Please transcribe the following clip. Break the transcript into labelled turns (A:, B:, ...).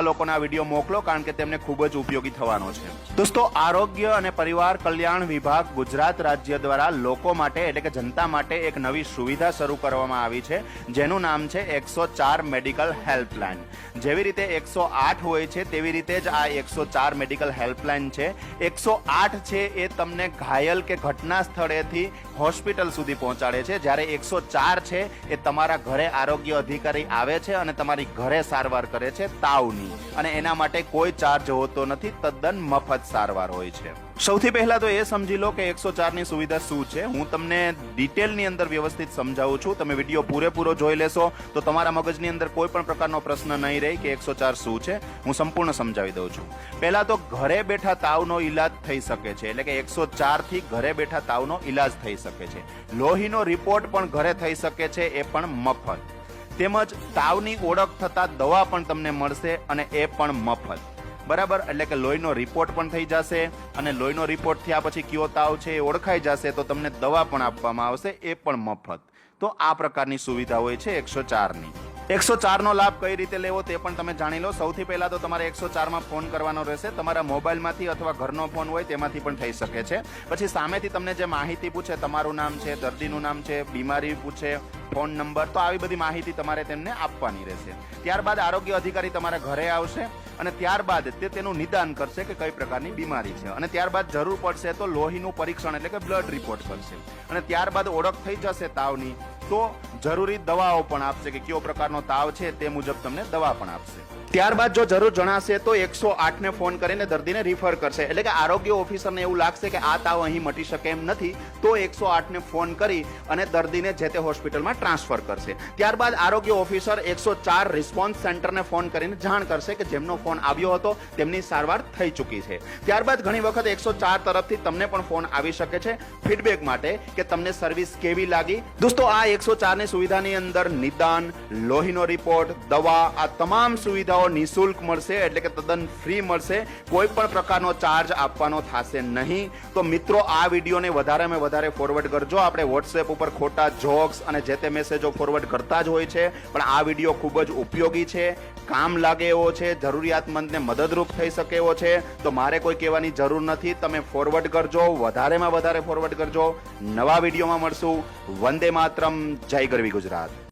A: લોકોને આ વિડીયો મોકલો, કારણ કે તેમને ખૂબ જ ઉપયોગી થવાનો છે. દોસ્તો, આરોગ્ય અને પરિવાર કલ્યાણ વિભાગ ગુજરાત રાજ્ય દ્વારા લોકો માટે એટલે કે જનતા માટે એક નવી સુવિધા શરૂ કરવામાં આવી છે, જેનું નામ છે 104 મેડિકલ હેલ્પલાઇન. જેવી રીતે 108 હોય છે તેવી રીતે જ આ 104 મેડિકલ હેલ્પલાઇન છે. 108 છે એ તમને ઘાયલ કે ઘટના સ્થળેથી હોસ્પિટલ સુધી પહોંચાડે છે, જ્યારે 104 છે એ તમારા ઘરે આરોગ્ય અધિકારી આવે છે અને તમારી ઘરે સારવાર કરે છે તાવની, અને એના માટે કોઈ ચાર્જ હોતો નથી, તદ્દન મફત સારવાર હોય છે. સૌથી પહેલા તો એ સમજી લો કે 104 ની સુવિધા શું છે. હું તમને ડિટેલની અંદર વ્યવસ્થિત સમજાવું છું. તમે વિડીયો પૂરેપૂરો જોઈ લેશો તો તમારા મગજની અંદર કોઈ પણ પ્રકારનો પ્રશ્ન નહીં રહે કે 104 શું છે. હું સંપૂર્ણ સમજાવી દઉં છું. પહેલા તો ઘરે બેઠા તાવનો ઈલાજ થઈ શકે છે, એટલે કે 104 થી ઘરે બેઠા તાવનો ઈલાજ થઈ શકે છે. લોહીનો રિપોર્ટ પણ ઘરે થઈ શકે છે, એ પણ મફત. તેમજ તાવની ઓળખ થતા દવા પણ તમને મળશે અને એ પણ મફત. બરાબર, એટલે કે લોહીનો રિપોર્ટ પણ થઈ જશે અને લોહીનો રિપોર્ટ થયા પછી કયો તાવ છે એ ઓળખાઈ જશે તો તમને દવા પણ આપવામાં આવશે, એ પણ મફત. તો આ પ્રકારની સુવિધા હોય છે 104 ની. 104 નો લાભ કઈ રીતે લેવો તે પણ તમે જાણી લો. સૌથી પહેલા તો તમારે 104 માં ફોન કરવાનો રહેશે. તમારા મોબાઈલમાંથી અથવા ઘરનો ફોન હોય તેમાંથી પણ થઈ શકે છે. પછી સામેથી તમને જે માહિતી પૂછે, તમારું નામ છે, દર્દીનું નામ છે, બીમારી પૂછે, ફોન નંબર, તો આવી બધી માહિતી તમારે તેમને આપવાની રહેશે. ત્યારબાદ આરોગ્ય અધિકારી તમારા ઘરે આવશે અને ત્યારબાદ તે તેનું નિદાન કરશે કે કઈ પ્રકારની બીમારી છે, અને ત્યારબાદ જરૂર પડશે તો લોહીનું પરીક્ષણ એટલે કે બ્લડ રિપોર્ટ કરશે, અને ત્યારબાદ ઓળખ થઈ જશે તાવની તો જરૂરી દવાઓ પણ આપશે કે કયો પ્રકારનો તાવ છે તે મુજબ તમને દવા પણ આપશે. ત્યારબાદ જો જરૂર જણાશે તો 108 ને ફોન કરીને દર્દીને રિફર કરશે, એટલે કે આરોગ્ય ઓફિસરને એવું લાગશે કે આ તાવ અહીં મટી શકે એમ નથી તો 108 ને ફોન કરી અને દર્દીને જે તે હોસ્પિટલમાં ટ્રાન્સફર કરશે. ત્યારબાદ આરોગ્ય ઓફિસર 104 રિસ્પોન્સ સેન્ટરને ફોન કરીને જાણ કરશે કે જેમનો ફોન આવ્યો હતો તેમની સારવાર થઈ ચૂકી છે. ત્યારબાદ ઘણી વખત 104 તરફથી તમને પણ ફોન આવી શકે છે ફીડબેક માટે કે તમને સર્વિસ કેવી લાગી. દોસ્તો, આ 104 ની સુવિધાની અંદર નિદાન, લોહીનો રિપોર્ટ, દવા, આ તમામ સુવિધાઓ નિઃશુલ્ક મળશે, એટલે કે તદ્દન ફ્રી મળશે. કોઈ પણ પ્રકારનો ચાર્જ આપવાનો થશે નહીં. તો મિત્રો, આ વિડીયોને વધારેમાં વધારે ફોરવર્ડ કરજો. આપણે વોટ્સએપ ઉપર ખોટા જોક્સ અને જે તે મેસેજો ફોરવર્ડ કરતા જ હોય છે, પણ આ વિડીયો ખૂબ જ ઉપયોગી છે, કામ લાગે એવો છે, જરૂરિયાતમંદને મદદરૂપ થઈ શકે એવો છે. તો મારે કોઈ કહેવાની જરૂર નથી, તમે ફોરવર્ડ કરજો, વધારેમાં વધારે ફોરવર્ડ કરજો. નવા વિડીયોમાં મળશું. વંદે માતરમ. જય ગરવી ગુજરાત.